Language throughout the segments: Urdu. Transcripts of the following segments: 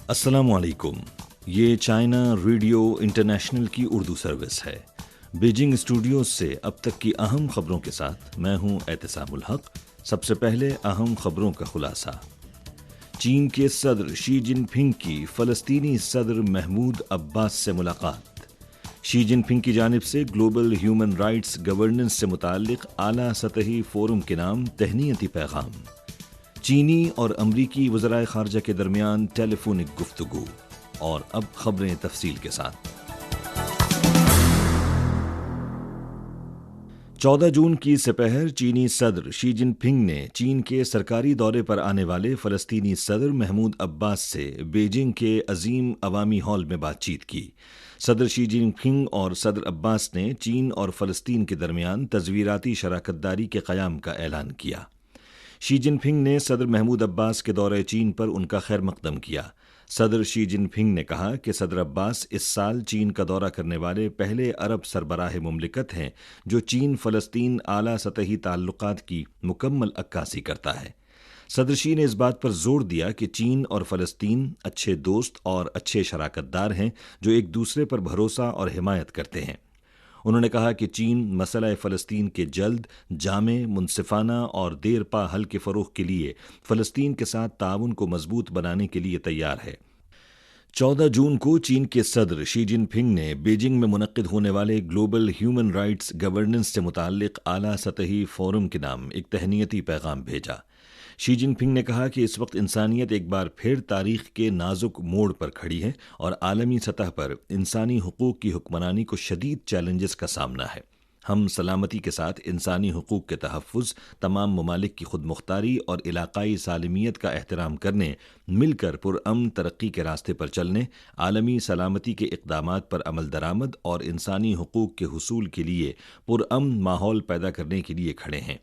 السلام علیکم، یہ چائنا ریڈیو انٹرنیشنل کی اردو سروس ہے۔ بیجنگ اسٹوڈیوز سے اب تک کی اہم خبروں کے ساتھ میں ہوں اعتصام الحق۔ سب سے پہلے اہم خبروں کا خلاصہ۔ چین کے صدر شی جن پنگ کی فلسطینی صدر محمود عباس سے ملاقات۔ شی جن پنگ کی جانب سے گلوبل ہیومن رائٹس گورننس سے متعلق اعلیٰ سطحی فورم کے نام تہنیتی پیغام۔ چینی اور امریکی وزرائے خارجہ کے درمیان ٹیلی فونک گفتگو۔ اور اب خبریں تفصیل کے ساتھ۔ 14 جون کی سپہر چینی صدر شی جن پنگ نے چین کے سرکاری دورے پر آنے والے فلسطینی صدر محمود عباس سے بیجنگ کے عظیم عوامی ہال میں بات چیت کی۔ صدر شی جن پنگ اور صدر عباس نے چین اور فلسطین کے درمیان تصویراتی شراکت داری کے قیام کا اعلان کیا۔ شی جن پنگ نے صدر محمود عباس کے دورہ چین پر ان کا خیر مقدم کیا۔ صدر شی جن پنگ نے کہا کہ صدر عباس اس سال چین کا دورہ کرنے والے پہلے عرب سربراہ مملکت ہیں جو چین فلسطین اعلیٰ سطحی تعلقات کی مکمل عکاسی کرتا ہے۔ صدر شی نے اس بات پر زور دیا کہ چین اور فلسطین اچھے دوست اور اچھے شراکت دار ہیں جو ایک دوسرے پر بھروسہ اور حمایت کرتے ہیں۔ انہوں نے کہا کہ چین مسئلہ فلسطین کے جلد، جامع، منصفانہ اور دیر پا حل کے فروغ کے لیے فلسطین کے ساتھ تعاون کو مضبوط بنانے کے لیے تیار ہے۔ 14 جون کو چین کے صدر شی جن پنگ نے بیجنگ میں منعقد ہونے والے گلوبل ہیومن رائٹس گورننس سے متعلق اعلیٰ سطحی فورم کے نام ایک تہنیتی پیغام بھیجا۔ شی جن پنگ نے کہا کہ اس وقت انسانیت ایک بار پھر تاریخ کے نازک موڑ پر کھڑی ہے اور عالمی سطح پر انسانی حقوق کی حکمرانی کو شدید چیلنجز کا سامنا ہے۔ ہم سلامتی کے ساتھ انسانی حقوق کے تحفظ، تمام ممالک کی خود مختاری اور علاقائی سالمیت کا احترام کرنے، مل کر پرامن ترقی کے راستے پر چلنے، عالمی سلامتی کے اقدامات پر عمل درآمد اور انسانی حقوق کے حصول کے لیے پرامن ماحول پیدا کرنے کے لیے کھڑے ہیں۔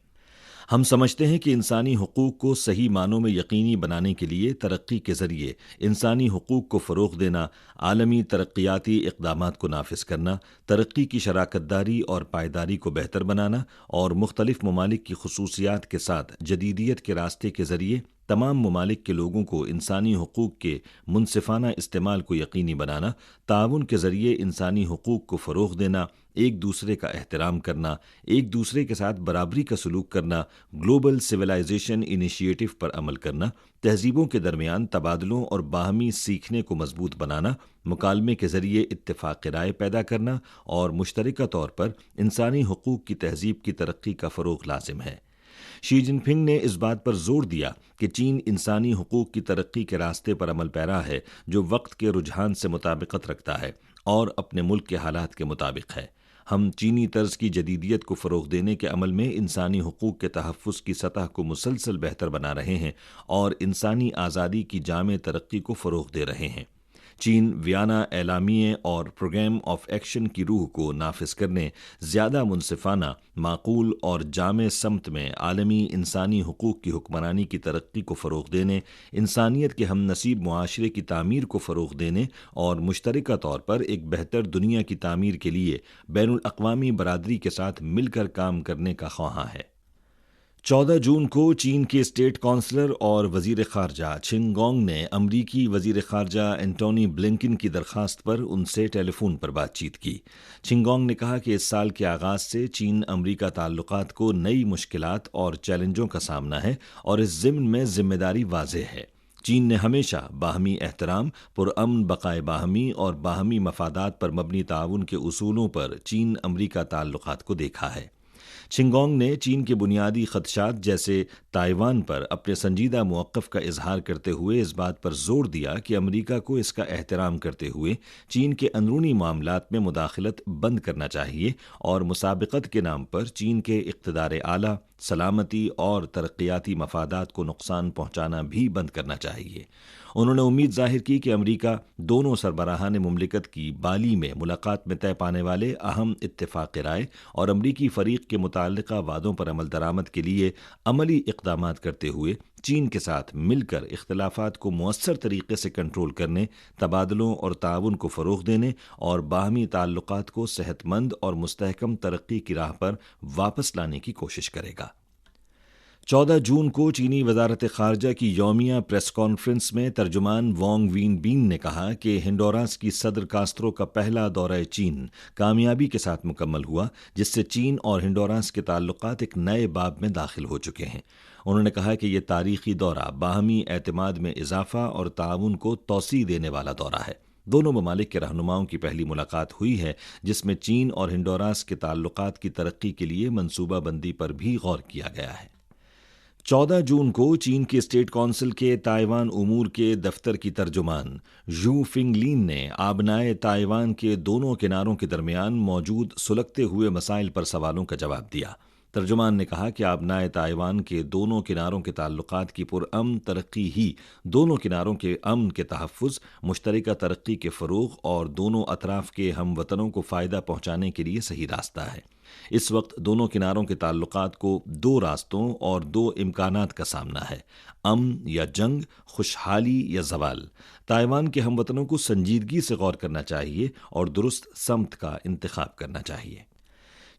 ہم سمجھتے ہیں کہ انسانی حقوق کو صحیح معنوں میں یقینی بنانے کے لیے ترقی کے ذریعے انسانی حقوق کو فروغ دینا، عالمی ترقیاتی اقدامات کو نافذ کرنا، ترقی کی شراکت داری اور پائیداری کو بہتر بنانا اور مختلف ممالک کی خصوصیات کے ساتھ جدیدیت کے راستے کے ذریعے تمام ممالک کے لوگوں کو انسانی حقوق کے منصفانہ استعمال کو یقینی بنانا، تعاون کے ذریعے انسانی حقوق کو فروغ دینا، ایک دوسرے کا احترام کرنا، ایک دوسرے کے ساتھ برابری کا سلوک کرنا، گلوبل سویلائزیشن انیشیٹو پر عمل کرنا، تہذیبوں کے درمیان تبادلوں اور باہمی سیکھنے کو مضبوط بنانا، مکالمے کے ذریعے اتفاق رائے پیدا کرنا اور مشترکہ طور پر انسانی حقوق کی تہذیب کی ترقی کا فروغ لازم ہے۔ شی جن پنگ نے اس بات پر زور دیا کہ چین انسانی حقوق کی ترقی کے راستے پر عمل پیرا ہے جو وقت کے رجحان سے مطابقت رکھتا ہے اور اپنے ملک کے حالات کے مطابق ہے۔ ہم چینی طرز کی جدیدیت کو فروغ دینے کے عمل میں انسانی حقوق کے تحفظ کی سطح کو مسلسل بہتر بنا رہے ہیں اور انسانی آزادی کی جامع ترقی کو فروغ دے رہے ہیں۔ چین ویانا اعلامیے اور پروگرام آف ایکشن کی روح کو نافذ کرنے، زیادہ منصفانہ، معقول اور جامع سمت میں عالمی انسانی حقوق کی حکمرانی کی ترقی کو فروغ دینے، انسانیت کے ہم نصیب معاشرے کی تعمیر کو فروغ دینے اور مشترکہ طور پر ایک بہتر دنیا کی تعمیر کے لیے بین الاقوامی برادری کے ساتھ مل کر کام کرنے کا خواہاں ہے۔ 14 جون کو چین کے اسٹیٹ کونسلر اور وزیر خارجہ چنگ گونگ نے امریکی وزیر خارجہ اینٹونی بلنکن کی درخواست پر ان سے ٹیلی فون پر بات چیت کی۔ چنگ گونگ نے کہا کہ اس سال کے آغاز سے چین امریکہ تعلقات کو نئی مشکلات اور چیلنجوں کا سامنا ہے اور اس ضمن میں ذمہ داری واضح ہے۔ چین نے ہمیشہ باہمی احترام، پرامن بقائے باہمی اور باہمی مفادات پر مبنی تعاون کے اصولوں پر چین امریکہ تعلقات کو دیکھا ہے۔ چنگونگ نے چین کے بنیادی خدشات جیسے تائیوان پر اپنے سنجیدہ موقف کا اظہار کرتے ہوئے اس بات پر زور دیا کہ امریکہ کو اس کا احترام کرتے ہوئے چین کے اندرونی معاملات میں مداخلت بند کرنا چاہیے اور مسابقت کے نام پر چین کے اقتدار اعلیٰ، سلامتی اور ترقیاتی مفادات کو نقصان پہنچانا بھی بند کرنا چاہیے۔ انہوں نے امید ظاہر کی کہ امریکہ دونوں سربراہان مملکت کی بالی میں ملاقات میں طے پانے والے اہم اتفاق رائے اور امریکی فریق کے متعلقہ وعدوں پر عمل درآمد کے لیے عملی اقدامات کرتے ہوئے چین کے ساتھ مل کر اختلافات کو مؤثر طریقے سے کنٹرول کرنے، تبادلوں اور تعاون کو فروغ دینے اور باہمی تعلقات کو صحت مند اور مستحکم ترقی کی راہ پر واپس لانے کی کوشش کرے گا۔ 14 جون کو چینی وزارت خارجہ کی یومیہ پریس کانفرنس میں ترجمان وانگ وین بین نے کہا کہ ہنڈوراس کی صدر کاسترو کا پہلا دورہ چین کامیابی کے ساتھ مکمل ہوا، جس سے چین اور ہنڈوراس کے تعلقات ایک نئے باب میں داخل ہو چکے ہیں۔ انہوں نے کہا کہ یہ تاریخی دورہ باہمی اعتماد میں اضافہ اور تعاون کو توسیع دینے والا دورہ ہے۔ دونوں ممالک کے رہنماؤں کی پہلی ملاقات ہوئی ہے، جس میں چین اور ہنڈوراس کے تعلقات کی ترقی کے لیے منصوبہ بندی پر بھی غور کیا گیا ہے۔ 14 جون کو چین کے اسٹیٹ کونسل کے تائیوان امور کے دفتر کی ترجمان ژو فنگ لین نے آبنائے تائیوان کے دونوں کناروں کے درمیان موجود سلگتے ہوئے مسائل پر سوالوں کا جواب دیا۔ ترجمان نے کہا کہ آبنائے تائیوان کے دونوں کناروں کے تعلقات کی پرامن ترقی ہی دونوں کناروں کے امن کے تحفظ، مشترکہ ترقی کے فروغ اور دونوں اطراف کے ہم وطنوں کو فائدہ پہنچانے کے لیے صحیح راستہ ہے۔ اس وقت دونوں کناروں کے تعلقات کو دو راستوں اور دو امکانات کا سامنا ہے: امن یا جنگ، خوشحالی یا زوال۔ تائیوان کے ہم وطنوں کو سنجیدگی سے غور کرنا چاہیے اور درست سمت کا انتخاب کرنا چاہیے۔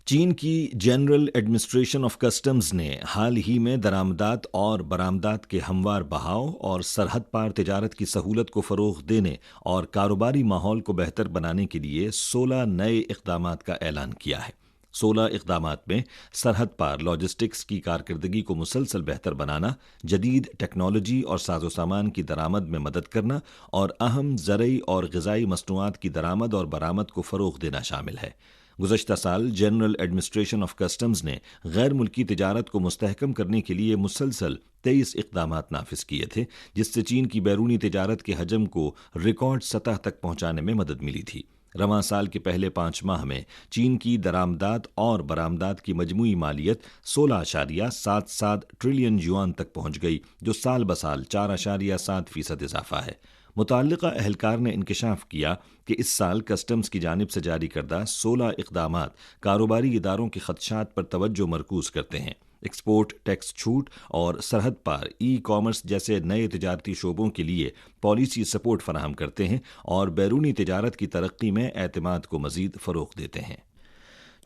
چین کی جنرل ایڈمنسٹریشن آف کسٹمز نے حال ہی میں درآمدات اور برآمدات کے ہموار بہاؤ اور سرحد پار تجارت کی سہولت کو فروغ دینے اور کاروباری ماحول کو بہتر بنانے کے لیے 16 نئے اقدامات کا اعلان کیا ہے۔ 16 اقدامات میں سرحد پار لاجسٹکس کی کارکردگی کو مسلسل بہتر بنانا، جدید ٹیکنالوجی اور ساز و سامان کی درآمد میں مدد کرنا اور اہم زرعی اور غذائی مصنوعات کی درآمد اور برآمد کو فروغ دینا شامل ہے۔ گزشتہ سال جنرل ایڈمنسٹریشن آف کسٹمز نے غیر ملکی تجارت کو مستحکم کرنے کے لیے مسلسل 23 اقدامات نافذ کیے تھے، جس سے چین کی بیرونی تجارت کے حجم کو ریکارڈ سطح تک پہنچانے میں مدد ملی تھی۔ رواں سال کے پہلے 5 ماہ میں چین کی درآمدات اور برآمدات کی مجموعی مالیت 16.77 ٹریلین یوان تک پہنچ گئی، جو سال بسال 4.7% اضافہ ہے۔ متعلقہ اہلکار نے انکشاف کیا کہ اس سال کسٹمز کی جانب سے جاری کردہ 16 اقدامات کاروباری اداروں کے خدشات پر توجہ مرکوز کرتے ہیں، ایکسپورٹ ٹیکس چھوٹ اور سرحد پار ای کامرس جیسے نئے تجارتی شعبوں کے لیے پالیسی سپورٹ فراہم کرتے ہیں اور بیرونی تجارت کی ترقی میں اعتماد کو مزید فروغ دیتے ہیں۔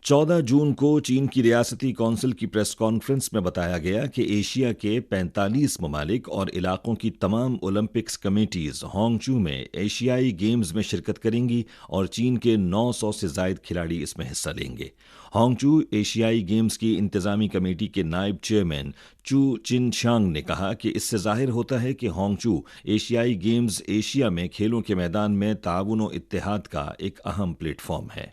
14 جون کو چین کی ریاستی کونسل کی پریس کانفرنس میں بتایا گیا کہ ایشیا کے 45 ممالک اور علاقوں کی تمام اولمپکس کمیٹیز ہانگ چو میں ایشیائی گیمز میں شرکت کریں گی اور چین کے 900 سے زائد کھلاڑی اس میں حصہ لیں گے۔ ہانگ چو ایشیائی گیمز کی انتظامی کمیٹی کے نائب چیئرمین چو چن شانگ نے کہا کہ اس سے ظاہر ہوتا ہے کہ ہانگ چو ایشیائی گیمز ایشیا میں کھیلوں کے میدان میں تعاون و اتحاد کا ایک اہم پلیٹ فارم ہے۔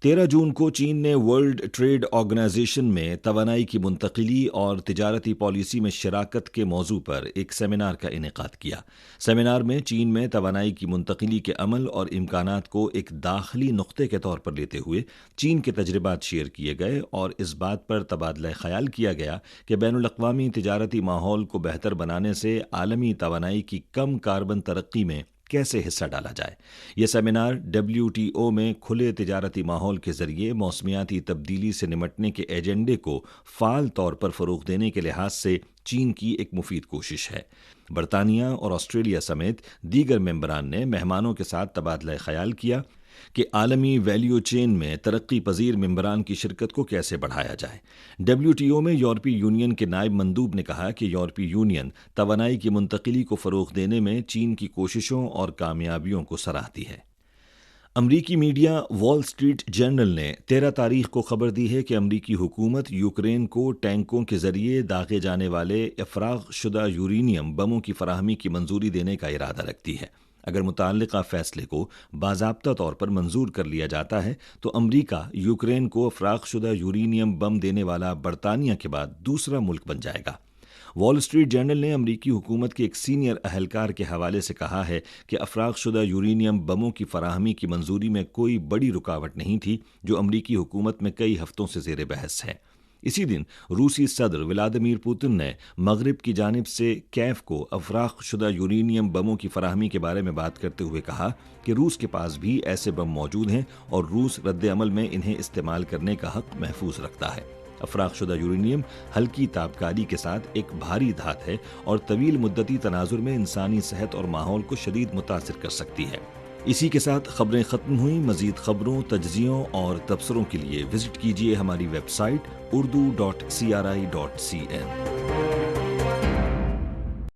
13 جون کو چین نے ورلڈ ٹریڈ آرگنائزیشن میں توانائی کی منتقلی اور تجارتی پالیسی میں شراکت کے موضوع پر ایک سیمینار کا انعقاد کیا۔ سیمینار میں چین میں توانائی کی منتقلی کے عمل اور امکانات کو ایک داخلی نقطے کے طور پر لیتے ہوئے چین کے تجربات شیئر کیے گئے اور اس بات پر تبادلہ خیال کیا گیا کہ بین الاقوامی تجارتی ماحول کو بہتر بنانے سے عالمی توانائی کی کم کاربن ترقی میں کیسے حصہ ڈالا جائے۔ یہ سیمینار WTO میں کھلے تجارتی ماحول کے ذریعے موسمیاتی تبدیلی سے نمٹنے کے ایجنڈے کو فعال طور پر فروغ دینے کے لحاظ سے چین کی ایک مفید کوشش ہے۔ برطانیہ اور آسٹریلیا سمیت دیگر ممبران نے مہمانوں کے ساتھ تبادلہ خیال کیا کہ عالمی ویلیو چین میں ترقی پذیر ممبران کی شرکت کو کیسے بڑھایا جائے۔ WTO میں یورپی یونین کے نائب مندوب نے کہا کہ یورپی یونین توانائی کی منتقلی کو فروغ دینے میں چین کی کوششوں اور کامیابیوں کو سراہتی ہے۔ امریکی میڈیا وال اسٹریٹ جرنل نے 13 تاریخ کو خبر دی ہے کہ امریکی حکومت یوکرین کو ٹینکوں کے ذریعے داغے جانے والے افراغ شدہ یورینیم بموں کی فراہمی کی منظوری دینے کا ارادہ رکھتی ہے۔ اگر متعلقہ فیصلے کو باضابطہ طور پر منظور کر لیا جاتا ہے تو امریکہ یوکرین کو افراغ شدہ یورینیم بم دینے والا برطانیہ کے بعد دوسرا ملک بن جائے گا۔ وال اسٹریٹ جرنل نے امریکی حکومت کے ایک سینئر اہلکار کے حوالے سے کہا ہے کہ افراغ شدہ یورینیم بموں کی فراہمی کی منظوری میں کوئی بڑی رکاوٹ نہیں تھی، جو امریکی حکومت میں کئی ہفتوں سے زیر بحث ہے۔ اسی دن روسی صدر ولادیمیر پوتن نے مغرب کی جانب سے کیف کو افراغ شدہ یورینیم بموں کی فراہمی کے بارے میں بات کرتے ہوئے کہا کہ روس کے پاس بھی ایسے بم موجود ہیں اور روس رد عمل میں انہیں استعمال کرنے کا حق محفوظ رکھتا ہے۔ افراغ شدہ یورینیم ہلکی تابکاری کے ساتھ ایک بھاری دھات ہے اور طویل مدتی تناظر میں انسانی صحت اور ماحول کو شدید متاثر کر سکتی ہے۔ اسی کے ساتھ خبریں ختم ہوئیں۔ مزید خبروں، تجزیوں اور تبصروں کے لیے وزٹ کیجیے ہماری ویب سائٹ urdu.cri.cn۔